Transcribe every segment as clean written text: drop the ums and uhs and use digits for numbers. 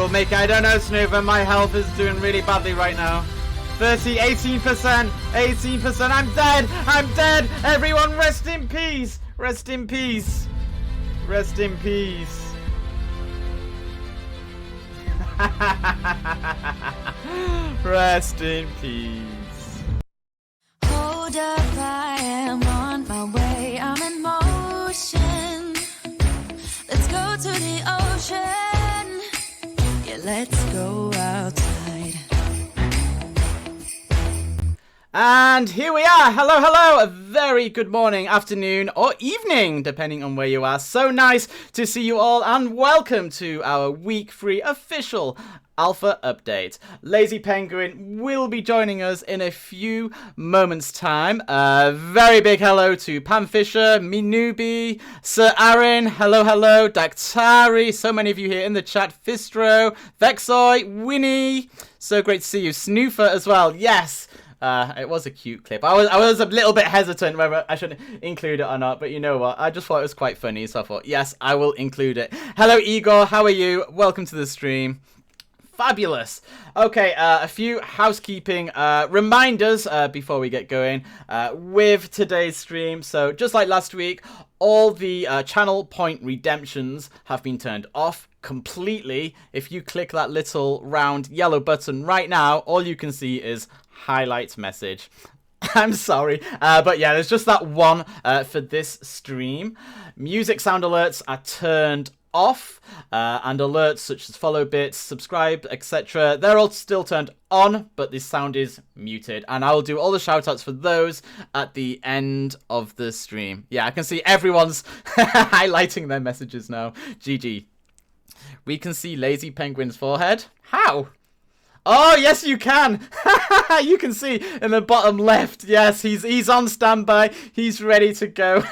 will make it. I don't know, Snoover. My health is doing really badly right now. 30, 18%, 18%. I'm dead. I'm dead. Everyone, rest in peace. Rest in peace. Rest in peace. Rest in peace. Hold up, I am on my way. I'm in motion. Let's go to the ocean. Yeah, let's go outside. And here we are. Hello, hello. A very good morning, afternoon, or evening, depending on where you are. So nice to see you all, and welcome to our week 3 official alpha update. Lazy Penguin will be joining us in a few moments' time. Very big hello to Pam Fisher, Minubi, Sir Aaron, hello, hello, Daktari, so many of you here in the chat, Fistro, Vexoy, Winnie, so great to see you, Snoofer as well, yes. It was a cute clip. I was a little bit hesitant whether I should include it or not, but you know what? I just thought it was quite funny, so I thought, yes, I will include it. Hello, Igor. How are you? Welcome to the stream. Fabulous. Okay, a few housekeeping reminders before we get going with today's stream. So just like last week, all the channel point redemptions have been turned off completely. If you click that little round yellow button right now, all you can see is highlight message. I'm sorry, but yeah, there's just that one for this stream. Music sound alerts are turned off, and alerts such as follow bits, subscribe, etc. They're all still turned on, but the sound is muted, and I will do all the shoutouts for those at the end of the stream. Yeah, I can see everyone's highlighting their messages now. GG. We can see Lazy Penguin's forehead. How? Oh, yes, you can. You can see in the bottom left. Yes, he's on standby. He's ready to go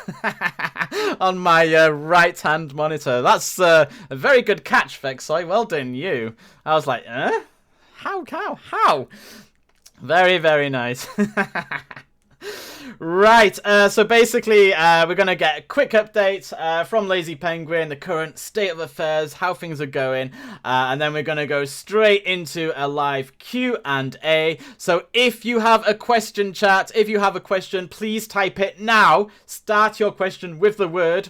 on my right-hand monitor. That's a very good catch, Vexoy. Well done, you. I was like, How? Very, very nice. Right, so basically we're going to get a quick update from Lazy Penguin, the current state of affairs, how things are going, and then we're going to go straight into a live Q&A. So if you have a question, chat, if you have a question, please type it now. Start your question with the word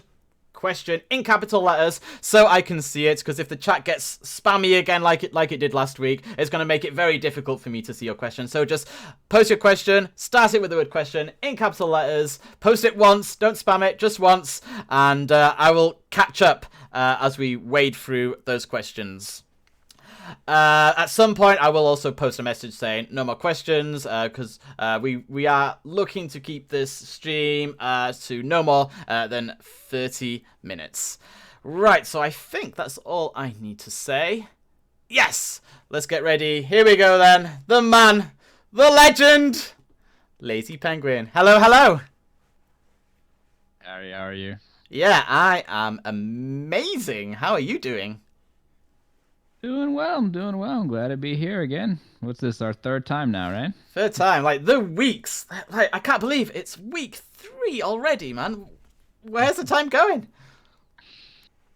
question in capital letters so I can see it, because if the chat gets spammy again like it did last week, it's going to make it very difficult for me to see your question. So just post your question, start it with the word question in capital letters, post it once, don't spam it, just once, and I will catch up as we wade through those questions. At some point, I will also post a message saying no more questions, because we are looking to keep this stream to no more than 30 minutes. Right, so I think that's all I need to say. Yes! Let's get ready. Here we go then. The man, the legend, Lazy Penguin. Hello, hello. Harry, how are you? Yeah, I am amazing. How are you doing? Doing well, I'm doing well. I'm glad to be here again. What's this, our third time now, right? Third time, like the weeks. Like, I can't believe it's week 3 already, man. Where's the time going?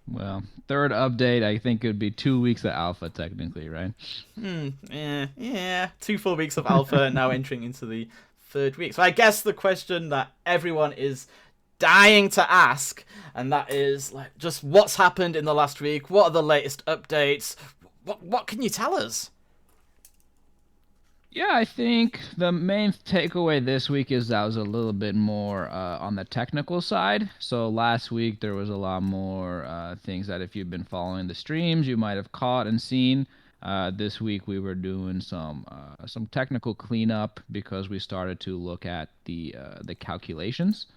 Well, third update, I think it would be 2 weeks of alpha, technically, right? Yeah. 2 full weeks of alpha, now entering into the 3rd week. So I guess the question that everyone is dying to ask, and that is like, just what's happened in the last week? What are the latest updates? What can you tell us? Yeah, I think the main takeaway this week is that was a little bit more on the technical side. So last week there was a lot more things that if you've been following the streams, you might have caught and seen. This week we were doing some technical cleanup because we started to look at the calculations.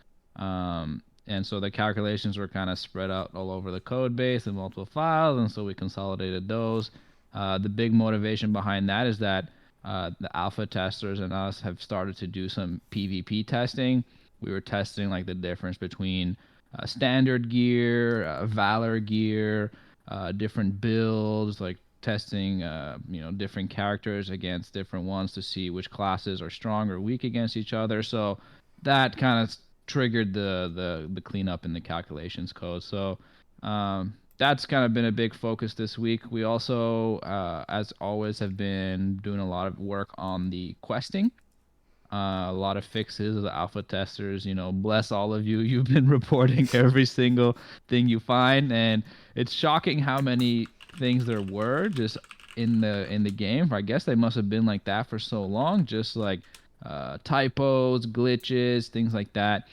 And so the calculations were kind of spread out all over the code base in multiple files, and so we consolidated those. The big motivation behind that is that the alpha testers and us have started to do some PvP testing. We were testing like the difference between standard gear, Valor gear, different builds, like testing different characters against different ones to see which classes are strong or weak against each other. So that kind of triggered the cleanup in the calculations code. So that's kind of been a big focus this week. We also, as always, have been doing a lot of work on the questing. A lot of fixes. The alpha testers, bless all of you. You've been reporting every single thing you find, and it's shocking how many things there were just in the game. I guess they must have been like that for so long, just like typos, glitches, things like that.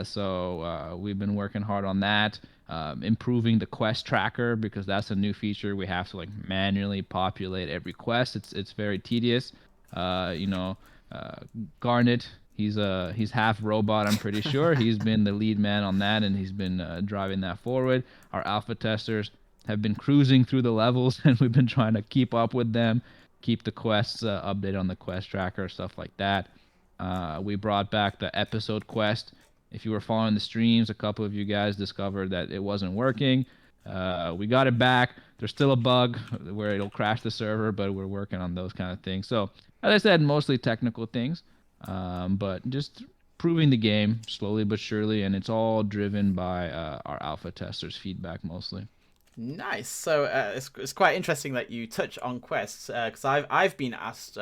So we've been working hard on that, improving the quest tracker because that's a new feature. We have to like manually populate every quest. It's very tedious. Uh, you know, uh, Garnet, he's half robot. I'm pretty sure he's been the lead man on that, and he's been driving that forward. Our alpha testers have been cruising through the levels, and we've been trying to keep up with them, keep the quests updated on the quest tracker, stuff like that. We brought back the episode quest. If you were following the streams, a couple of you guys discovered that it wasn't working. We got it back. There's still a bug where it'll crash the server, but we're working on those kind of things. So, as I said, mostly technical things, but just proving the game slowly but surely, and it's all driven by our alpha testers' feedback mostly. Nice. So it's quite interesting that you touch on quests because I've been asked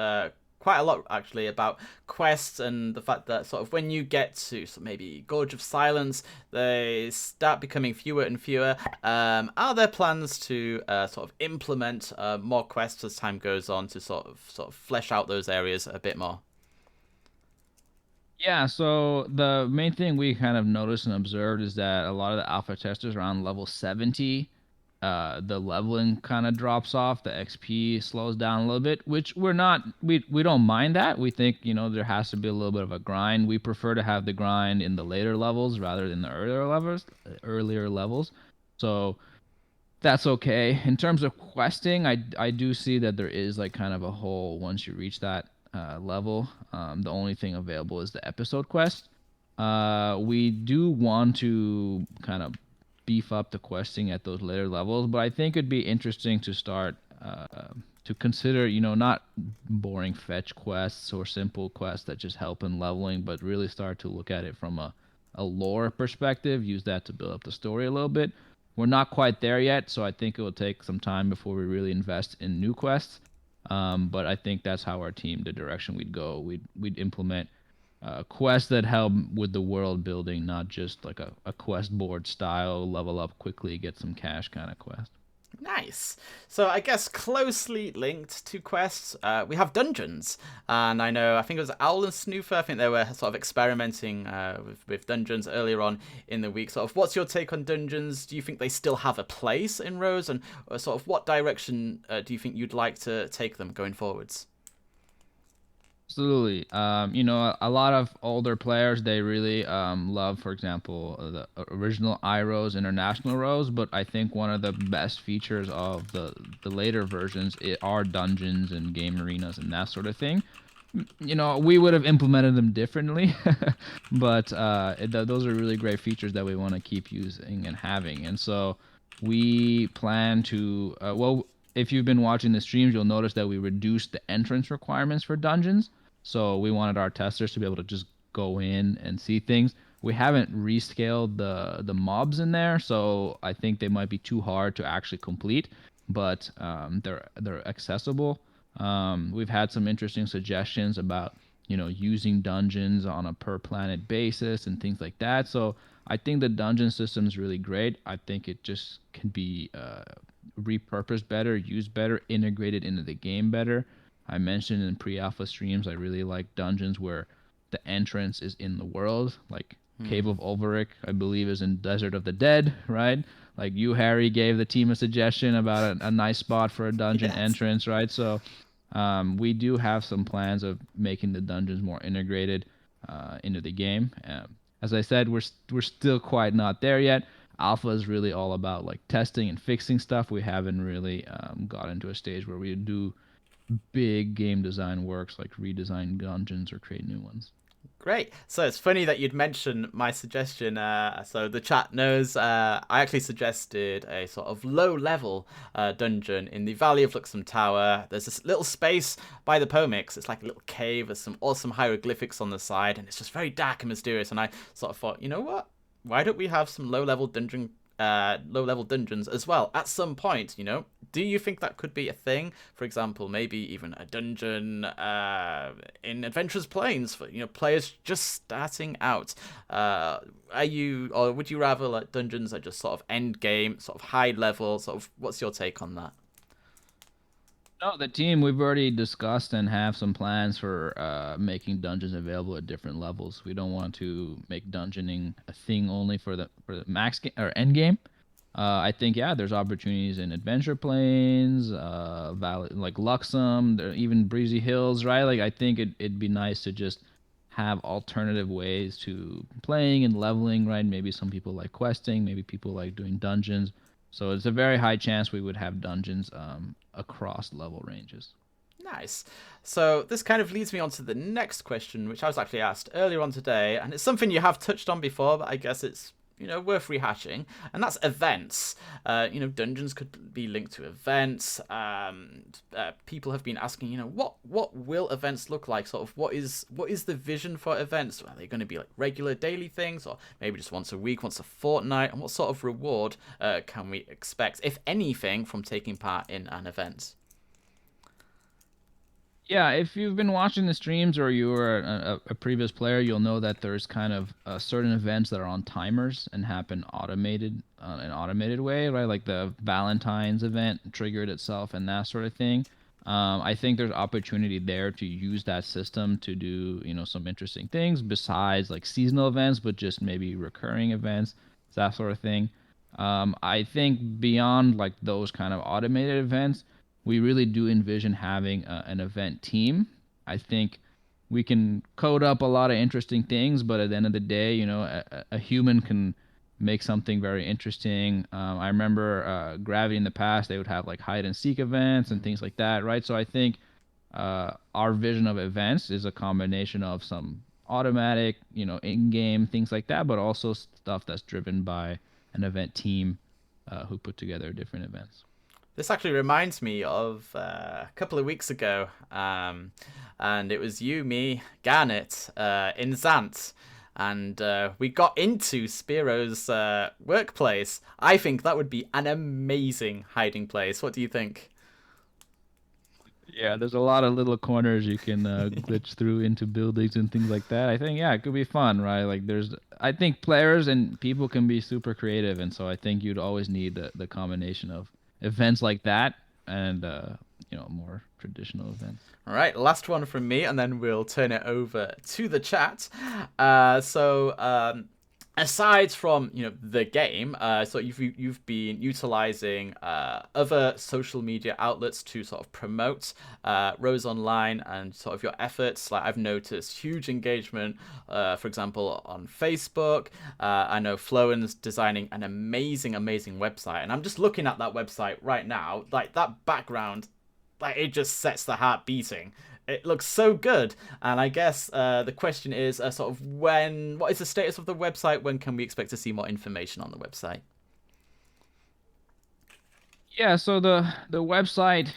quite a lot actually about quests and the fact that sort of when you get to maybe Gorge of Silence, they start becoming fewer and fewer. Are there plans to sort of implement more quests as time goes on to sort of flesh out those areas a bit more? Yeah, so the main thing we kind of noticed and observed is that a lot of the alpha testers around level 70, the leveling kind of drops off, the XP slows down a little bit, which we don't mind that. We think, there has to be a little bit of a grind. We prefer to have the grind in the later levels rather than the earlier levels. So that's okay. In terms of questing, I do see that there is like kind of a hole once you reach that level. The only thing available is the episode quest. We do want to kind of beef up the questing at those later levels, but I think it'd be interesting to start to consider, not boring fetch quests or simple quests that just help in leveling, but really start to look at it from a lore perspective, use that to build up the story a little bit. We're not quite there yet, so I think it will take some time before we really invest in new quests. But I think that's how our team, the direction we'd go. We'd implement quests that help with the world building, not just like a quest board style, level up quickly, get some cash kind of quest. Nice. So I guess closely linked to quests, we have dungeons, and I think it was Owl and Snoofer. I think they were sort of experimenting with dungeons earlier on in the week. Sort of, what's your take on dungeons? Do you think they still have a place in Rose, and sort of what direction do you think you'd like to take them going forwards? Absolutely. A lot of older players, they really love, for example, the original iRose International Rose, but I think one of the best features of the later versions are dungeons and game arenas and that sort of thing. We would have implemented them differently, but those are really great features that we want to keep using and having. And so we plan to, well, if you've been watching the streams, you'll notice that we reduced the entrance requirements for dungeons. So we wanted our testers to be able to just go in and see things. We haven't rescaled the mobs in there, so I think they might be too hard to actually complete, but they're accessible. We've had some interesting suggestions about using dungeons on a per planet basis and things like that. So I think the dungeon system is really great. I think it just can be repurposed better, used better, integrated into the game better. I mentioned in pre-alpha streams, I really like dungeons where the entrance is in the world, like Cave of Ulveric, I believe, is in Desert of the Dead, right? Like you, Harry, gave the team a suggestion about a nice spot for a dungeon Yes. entrance, right? So we do have some plans of making the dungeons more integrated into the game. As I said, we're still quite not there yet. Alpha is really all about like testing and fixing stuff. We haven't really got into a stage where we do big game design works like redesign dungeons or create new ones. Great. So it's funny that you'd mention my suggestion. So the chat knows I actually suggested a sort of low-level dungeon in the Valley of Luxem Tower. There's this little space by the Pomix. It's like a little cave. There's some awesome hieroglyphics on the side, and it's just very dark and mysterious. And I sort of thought, you know what? Why don't we have some low-level dungeon low-level dungeons as well at some point, you know? Do you think that could be a thing? For example, maybe even a dungeon in Adventurers Plains for, you know, players just starting out. Or would you rather like dungeons that just sort of end game, sort of high level, sort of, what's your take on that? No, the team, we've already discussed and have some plans for making dungeons available at different levels. We don't want to make dungeoning a thing only for the max game or end game. I think yeah, there's opportunities in Adventure Plains, like Luxem, even Breezy Hills, right? Like I think it'd be nice to just have alternative ways to playing and leveling, right? Maybe some people like questing, maybe people like doing dungeons. So it's a very high chance we would have dungeons across level ranges. Nice. So this kind of leads me on to the next question, which I was actually asked earlier on today, and it's something you have touched on before, but I guess it's, you know, worth rehashing, and that's events. You know, dungeons could be linked to events. People have been asking, you know, what will events look like? Sort of, what is the vision for events? Are they going to be like regular daily things, or maybe just once a week, once a fortnight? And what sort of reward can we expect, if anything, from taking part in an event? Yeah, if you've been watching the streams or you were a previous player, you'll know that there's kind of certain events that are on timers and happen automated an automated way, right? Like the Valentine's event triggered itself and that sort of thing. I think there's opportunity there to use that system to do, you know, some interesting things besides like seasonal events, but just maybe recurring events, that sort of thing. I think beyond like those kind of automated events, we really do envision having an event team. I think we can code up a lot of interesting things, but at the end of the day, you know, a human can make something very interesting. I remember Gravity in the past, they would have like hide and seek events and things like that, right? So I think our vision of events is a combination of some automatic, you know, in-game things like that, but also stuff that's driven by an event team who put together different events. This actually reminds me of a couple of weeks ago, and it was you, me, Garnet, in Zant, and we got into Spiro's workplace. I think that would be an amazing hiding place. What do you think? Yeah, there's a lot of little corners you can glitch through into buildings and things like that. I think yeah, it could be fun, right? Like I think players and people can be super creative, and so I think you'd always need the combination of events like that and you know, more traditional events. All right, last one from me, and then we'll turn it over to the chat. Aside from, you know, the game, so you've been utilizing other social media outlets to sort of promote Rose Online and sort of your efforts. Like I've noticed huge engagement, for example, on Facebook. I know Flowen's designing an amazing website, and I'm just looking at that website right now. Like that background, like it just sets the heart beating. It looks so good, and I guess the question is sort of what is the status of the website? When can we expect to see more information on the website? Yeah, so the website,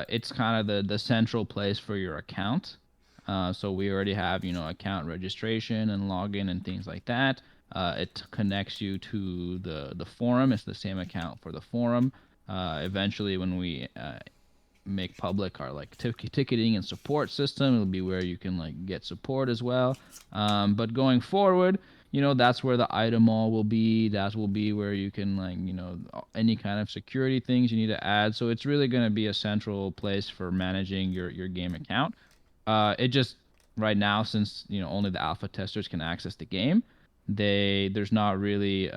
it's kind of the central place for your account. So we already have, you know, account registration and login and things like that. It connects you to the forum. It's the same account for the forum. Eventually, when we make public our like ticketing and support system, it'll be where you can like get support as well. But going forward, you know, that's where the item mall will be. That will be where you can like, you know, any kind of security things you need to add. So it's really going to be a central place for managing your game account. It just right now, since, you know, only the alpha testers can access the game, there's not really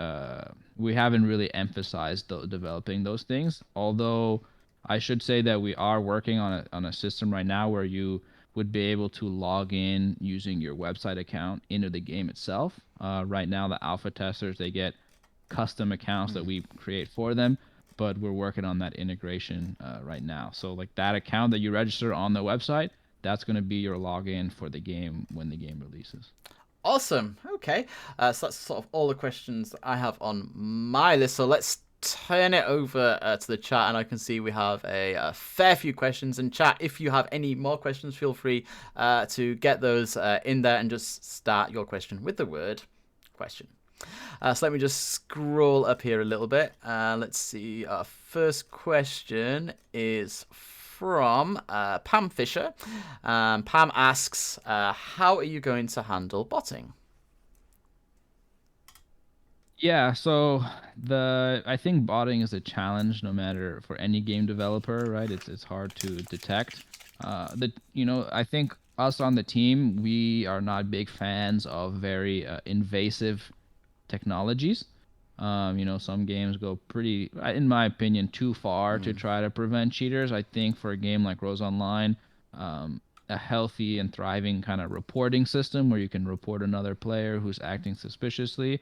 we haven't really emphasized developing those things. Although I should say that we are working on a system right now where you would be able to log in using your website account into the game itself. Right now, the alpha testers, they get custom accounts that we create for them, but we're working on that integration right now. So like that account that you register on the website, that's going to be your login for the game when the game releases. Awesome. Okay. So that's sort of all the questions I have on my list. So let's turn it over to the chat, and I can see we have a fair few questions in chat. If you have any more questions, feel free to get those in there and just start your question with the word question. So let me just scroll up here a little bit. Let's see. Our first question is from Pam Fisher. Pam asks, how are you going to handle botting? Yeah, so I think botting is a challenge no matter for any game developer, right? It's hard to detect. I think us on the team, we are not big fans of very invasive technologies. Some games go pretty, in my opinion, too far to try to prevent cheaters. I think for a game like Rose Online, a healthy and thriving kind of reporting system where you can report another player who's acting suspiciously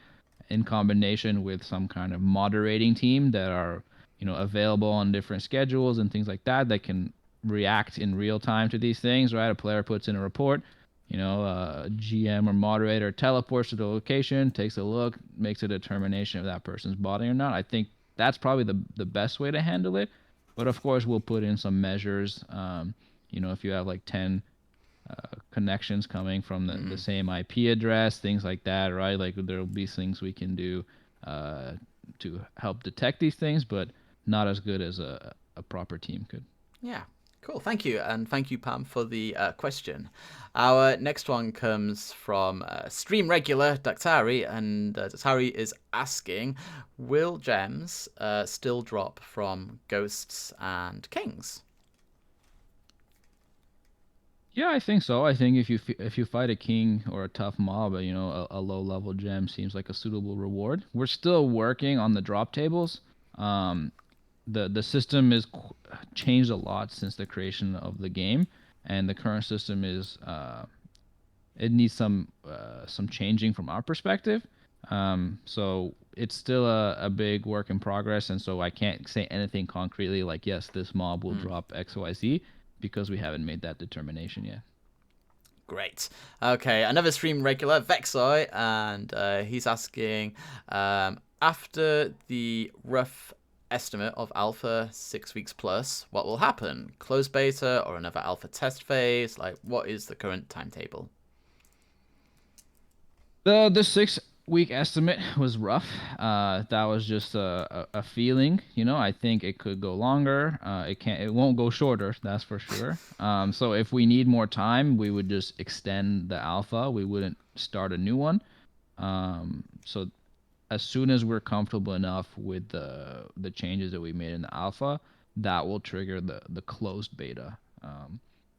in combination with some kind of moderating team that are, available on different schedules and things like that that can react in real time to these things, right? A player puts in a report, a GM or moderator teleports to the location, takes a look, makes a determination if that person's botting or not. I think that's probably the best way to handle it. But of course, we'll put in some measures. If you have like 10 connections coming from the same IP address, things like that, right? Like there'll be things we can do uh, to help detect these things, but not as good as a proper team could. Yeah, cool. Thank you. And thank you, Pam, for the question. Our next one comes from stream regular Daktari, and Daktari is asking, will gems still drop from ghosts and kings? Yeah, I think so. I think if you fight a king or a tough mob, a low level gem seems like a suitable reward. We're still working on the drop tables. Um, the system is changed a lot since the creation of the game, and the current system is it needs some changing from our perspective. So it's still a big work in progress, and so I can't say anything concretely like yes, this mob will drop XYZ because we haven't made that determination yet. Great. Okay, another stream regular, Vexoy, and he's asking, after the rough estimate of alpha 6 weeks plus, what will happen? Closed beta or another alpha test phase? Like, what is the current timetable? The 6 week estimate was rough. That was just a feeling. I think it could go longer. It won't go shorter. That's for sure. So if we need more time, we would just extend the alpha. We wouldn't start a new one. So as soon as we're comfortable enough with the changes that we made in the alpha, that will trigger the closed beta.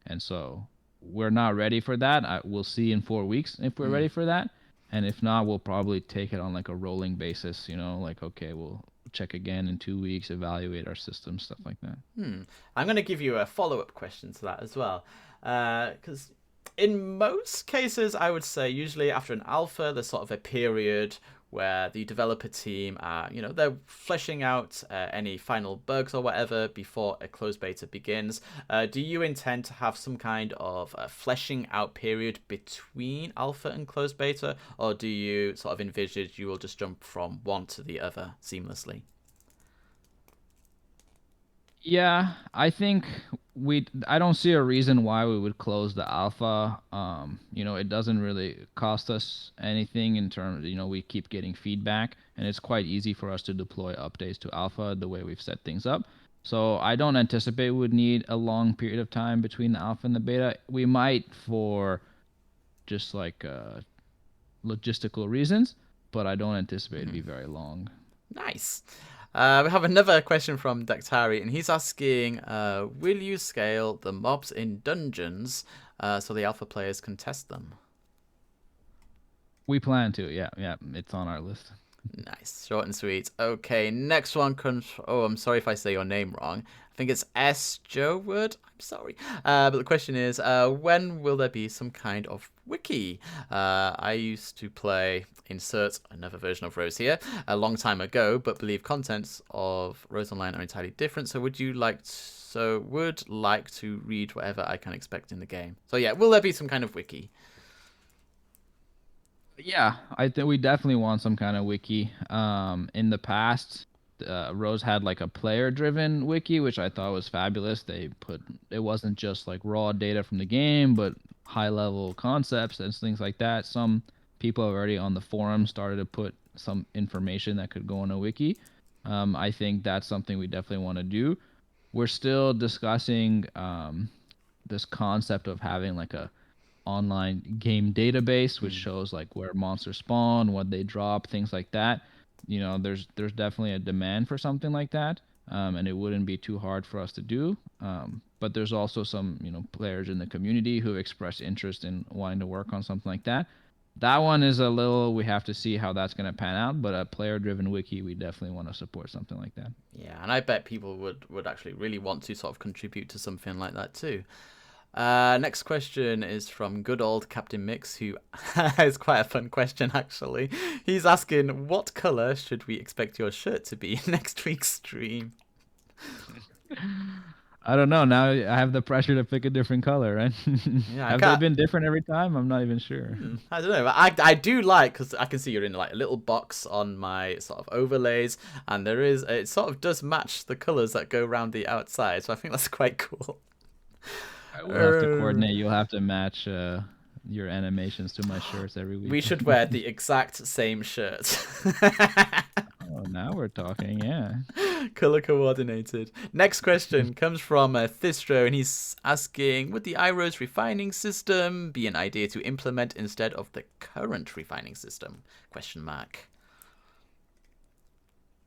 And so we're not ready for that. We'll see in 4 weeks if we're ready for that. And if not, we'll probably take it on like a rolling basis, like, okay, we'll check again in 2 weeks, evaluate our system, stuff like that. I'm going to give you a follow-up question to that as well. Because in most cases, I would say usually after an alpha, there's sort of a period where the developer team are, they're fleshing out any final bugs or whatever before a closed beta begins. Do you intend to have some kind of fleshing out period between alpha and closed beta, or do you sort of envisage you will just jump from one to the other seamlessly? Yeah, I don't see a reason why we would close the alpha. It doesn't really cost us anything in terms, we keep getting feedback and it's quite easy for us to deploy updates to alpha the way we've set things up. So I don't anticipate we would need a long period of time between the alpha and the beta. We might for just like logistical reasons, but I don't anticipate it to be very long. Nice. We have another question from Daktari, and he's asking, will you scale the mobs in dungeons so the alpha players can test them? We plan to, yeah, it's on our list. Nice, short and sweet. Okay, next one comes oh, I'm sorry if I say your name wrong. I think it's S. Joe Wood. I'm sorry. But the question is, when will there be some kind of wiki? I used to play, insert another version of Rose here, a long time ago, but believe contents of Rose Online are entirely different. So would like to read whatever I can expect in the game. So yeah, will there be some kind of wiki? Yeah, I think we definitely want some kind of wiki. In the past, Rose had like a player-driven wiki, which I thought was fabulous. It wasn't just like raw data from the game, but high-level concepts and things like that. Some people already on the forum started to put some information that could go on a wiki. I think that's something we definitely want to do. We're still discussing this concept of having like a online game database which shows like where monsters spawn, what they drop, things like that. There's definitely a demand for something like that, and it wouldn't be too hard for us to do. But there's also some players in the community who express interest in wanting to work on something like that. That one is a little, we have to see how that's going to pan out, but a player driven wiki, we definitely want to support something like that. Yeah, and I bet people would actually really want to sort of contribute to something like that too. Next question is from good old Captain Mix, who is quite a fun question actually. He's asking, what color should we expect your shirt to be next week's stream? I don't know. Now I have the pressure to pick a different color, right? Yeah, I Have they can't. been different every time? I'm not even sure. I don't know, but I do like, because I can see you're in like a little box on my sort of overlays, and it sort of does match the colors that go around the outside, so I think that's quite cool. We'll have to coordinate. You'll have to match your animations to my shirts every week. We should wear the exact same shirt. Oh, now we're talking, yeah. Color coordinated. Next question comes from Thistro, and he's asking, would the iRose refining system be an idea to implement instead of the current refining system? Question mark.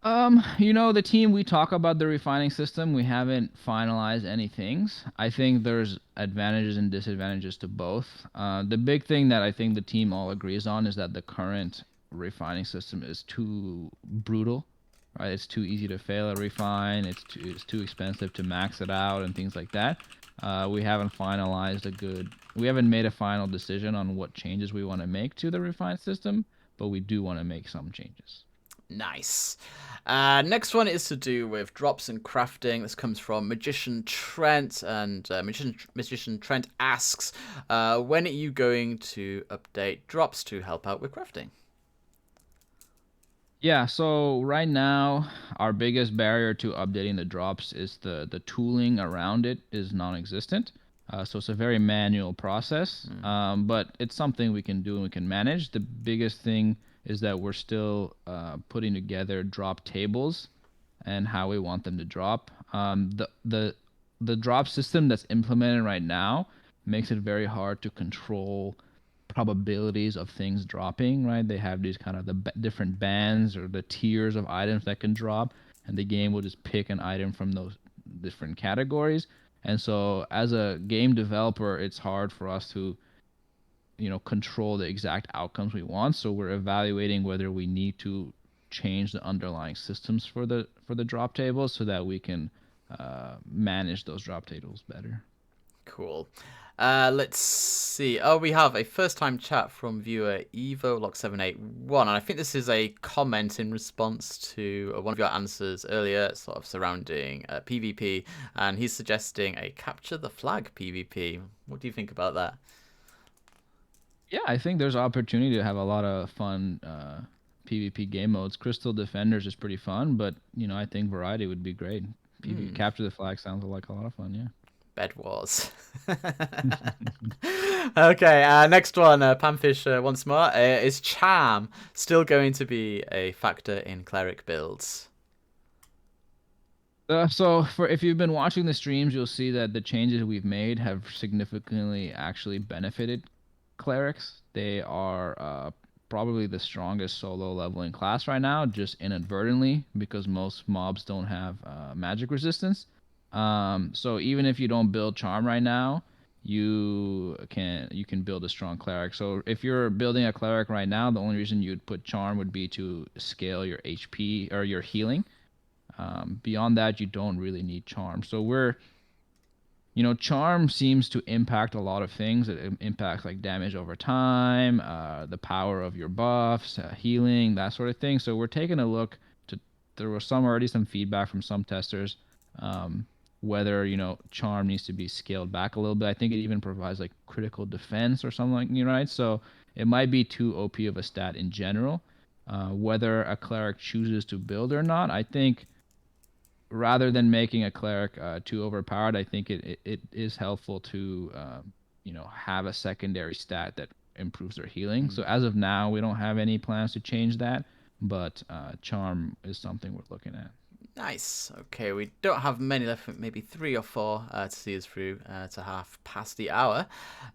The team, we talk about the refining system. We haven't finalized any things. I think there's advantages and disadvantages to both. The big thing that I think the team all agrees on is that the current refining system is too brutal, right? It's too easy to fail at refine. It's too expensive to max it out and things like that. We haven't we haven't made a final decision on what changes we want to make to the refined system, but we do want to make some changes. Nice. Next one is to do with drops and crafting. This comes from Magician Trent, and Magician Trent asks, when are you going to update drops to help out with crafting? Yeah, so right now our biggest barrier to updating the drops is the tooling around it is non-existent. So it's a very manual process, but it's something we can do and we can manage. The biggest thing is that we're still putting together drop tables and how we want them to drop. The drop system that's implemented right now makes it very hard to control probabilities of things dropping, right? They have these kind of different bands or the tiers of items that can drop, and the game will just pick an item from those different categories. And so as a game developer, it's hard for us to control the exact outcomes we want. So we're evaluating whether we need to change the underlying systems for the drop tables so that we can manage those drop tables better. Cool. Let's see. Oh, we have a first-time chat from viewer EvoLock781, and I think this is a comment in response to one of your answers earlier, sort of surrounding PvP, and he's suggesting a capture the flag PvP. What do you think about that? Yeah, I think there's opportunity to have a lot of fun PvP game modes. Crystal Defenders is pretty fun, but I think variety would be great. Capture the flag sounds like a lot of fun, yeah. Bed Wars. Okay, next one, Panfish once more. Is charm still going to be a factor in cleric builds? So if you've been watching the streams, you'll see that the changes we've made have significantly actually benefited clerics. They are probably the strongest solo leveling class right now, just inadvertently, because most mobs don't have magic resistance. So even if you don't build charm right now, you can build a strong cleric. So if you're building a cleric right now, the only reason you'd put charm would be to scale your HP or your healing. Beyond that, you don't really need charm. So charm seems to impact a lot of things. It impacts like damage over time, the power of your buffs, healing, that sort of thing. So we're taking a look there was already some feedback from some testers, whether charm needs to be scaled back a little bit. I think it even provides like critical defense or something like right. So it might be too OP of a stat in general. Whether a cleric chooses to build or not, I think rather than making a cleric too overpowered, I think it is helpful to have a secondary stat that improves their healing. So as of now, we don't have any plans to change that, but charm is something we're looking at. Nice. Okay, we don't have many left, maybe 3 or 4 to see us through to half past the hour.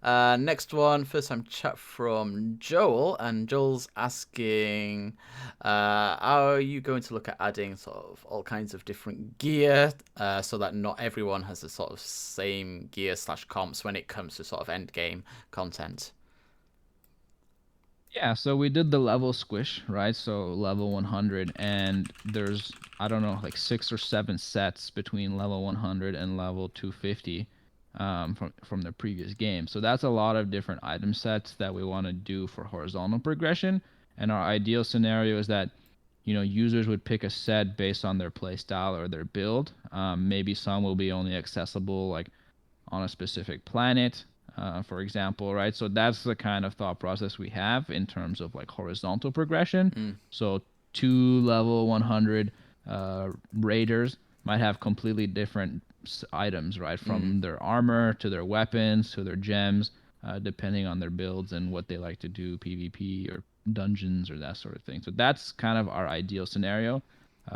Next one, first time chat from Joel, and Joel's asking, how are you going to look at adding sort of all kinds of different gear so that not everyone has the sort of same gear / comps when it comes to sort of end game content? Yeah, so we did the level squish, right? So level 100, and there's, I don't know, like 6 or 7 sets between level 100 and level 250 from the previous game. So that's a lot of different item sets that we want to do for horizontal progression. And our ideal scenario is that, users would pick a set based on their play style or their build. Maybe some will be only accessible like on a specific planet, for example, right? So that's the kind of thought process we have in terms of like horizontal progression. So 2 level 100 raiders might have completely different items, right? From their armor to their weapons to their gems, depending on their builds and what they like to do, PvP or dungeons or that sort of thing. So that's kind of our ideal scenario.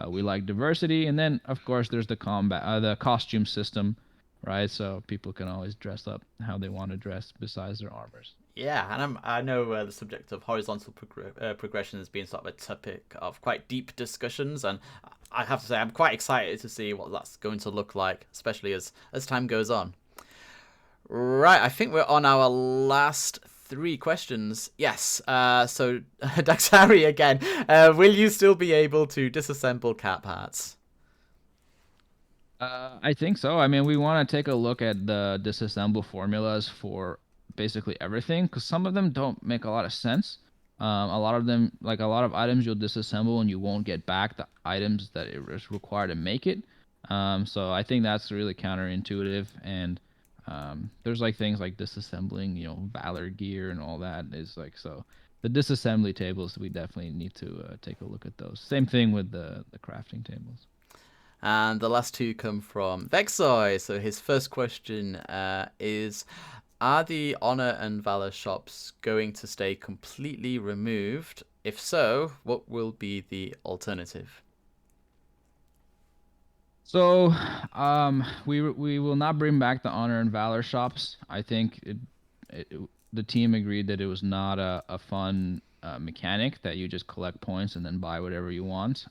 We like diversity, and then of course there's the costume system, right? So people can always dress up how they want to dress besides their armors. Yeah, and I know the subject of horizontal progression has been sort of a topic of quite deep discussions, and I have to say I'm quite excited to see what that's going to look like, especially as time goes on. Right, I think we're on our last 3 questions. Yes, so Daxari again. Will you still be able to disassemble cat parts? I think so. I mean, we want to take a look at the disassemble formulas for basically everything because some of them don't make a lot of sense. A lot of them, like a lot of items, you'll disassemble and you won't get back the items that it was required to make it. So I think that's really counterintuitive. And there's like things like disassembling, Valor gear and all that is like so. The disassembly tables, we definitely need to take a look at those. Same thing with the crafting tables. And the last 2 come from Vexoy. So his first question is, are the Honor and Valor shops going to stay completely removed? If so, what will be the alternative? So, we will not bring back the Honor and Valor shops. I think the team agreed that it was not a fun mechanic that you just collect points and then buy whatever you want.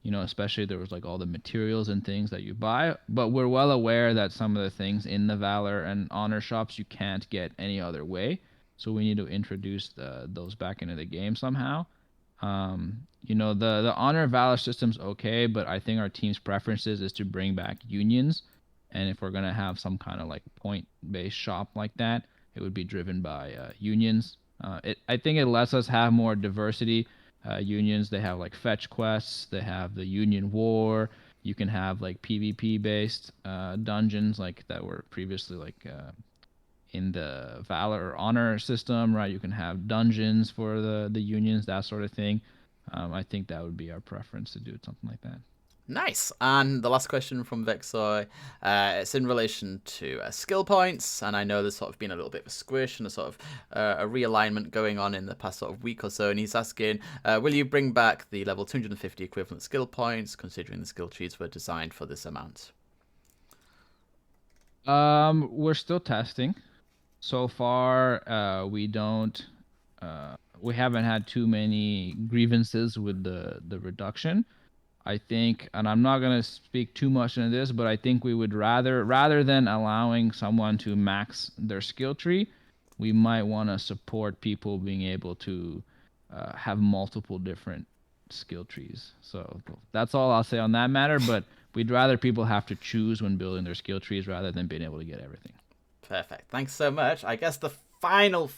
Especially there was like all the materials and things that you buy. But we're well aware that some of the things in the Valor and Honor shops you can't get any other way. So we need to introduce those back into the game somehow. The Honor Valor system's okay, but I think our team's preferences is to bring back unions. And if we're gonna have some kind of like point-based shop like that, it would be driven by unions. I think it lets us have more diversity. Unions, they have like fetch quests, they have the Union War. You can have like PvP based dungeons like that were previously like in the Valor or Honor system, right? You can have dungeons for the unions, that sort of thing. I think that would be our preference to do something like that. Nice. And the last question from Vexoy, it's in relation to skill points, and I know there's sort of been a little bit of a squish and a sort of a realignment going on in the past sort of week or so, and he's asking, will you bring back the level 250 equivalent skill points, considering the skill trees were designed for this amount? We're still testing. So far, we haven't had too many grievances with the reduction. I think, and I'm not gonna speak too much into this, but I think we would rather than allowing someone to max their skill tree, we might want to support people being able to have multiple different skill trees. So that's all I'll say on that matter. But we'd rather people have to choose when building their skill trees rather than being able to get everything. Perfect. Thanks so much. I guess the final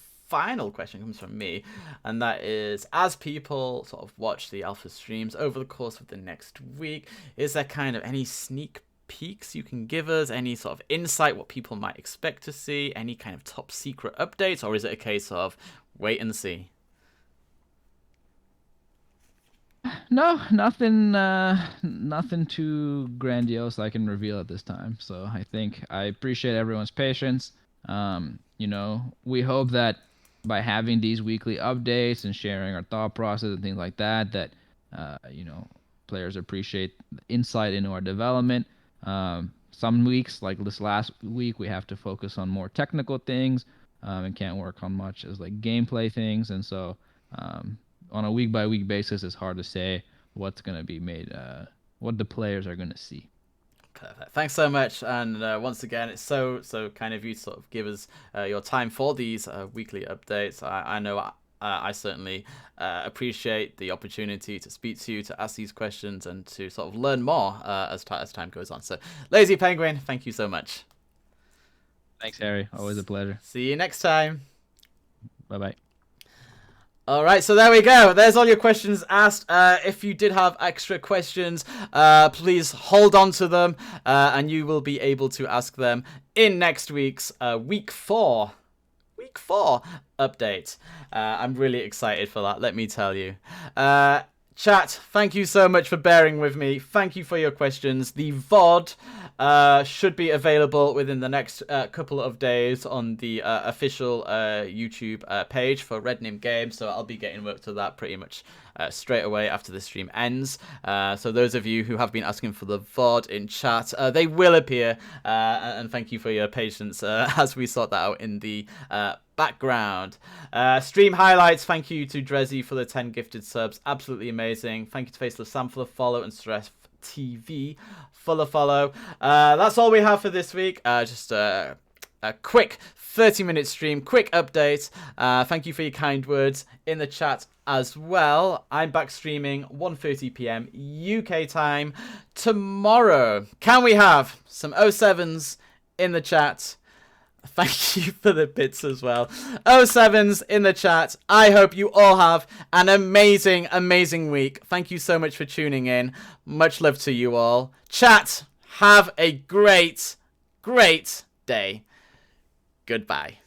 question comes from me, and that is, as people sort of watch the alpha streams over the course of the next week, is there kind of any sneak peeks you can give us, any sort of insight what people might expect to see, any kind of top secret updates, or is it a case of wait and see? No, nothing too grandiose I can reveal at this time. So I think I appreciate everyone's patience. We hope that by having these weekly updates and sharing our thought process and things like that, players appreciate the insight into our development. Some weeks, like this last week, we have to focus on more technical things and can't work on much as like gameplay things. And so on a week by week basis, it's hard to say what's going to be made, what the players are going to see. Perfect. Thanks so much. And once again, it's so kind of you to sort of give us your time for these weekly updates. I know I certainly appreciate the opportunity to speak to you, to ask these questions, and to sort of learn more as time goes on. So, Lazy Penguin, thank you so much. Thanks, Harry. Always a pleasure. See you next time. Bye-bye. All right, so there we go. There's all your questions asked. If you did have extra questions, please hold on to them, and you will be able to ask them in next week's week 4 update. I'm really excited for that, let me tell you. Chat, thank you so much for bearing with me. Thank you for your questions. The VOD should be available within the next couple of days on the official YouTube page for Rednim Games, so I'll be getting work to that pretty much straight away after the stream ends. So those of you who have been asking for the VOD in chat, they will appear, and thank you for your patience as we sort that out in the background. Stream highlights, thank you to Drezzy for the 10 gifted subs, absolutely amazing. Thank you to Faceless Sam for the follow, and Stress TV for the follow. That's all we have for this week. Just a quick 30-minute stream, quick update. Thank you for your kind words in the chat as well. I'm back streaming 1:30 p.m. UK time tomorrow. Can we have some 07s in the chat? Thank you for the bits as well. 07s in the chat. I hope you all have an amazing, amazing week. Thank you so much for tuning in. Much love to you all. Chat, have a great, great day. Goodbye.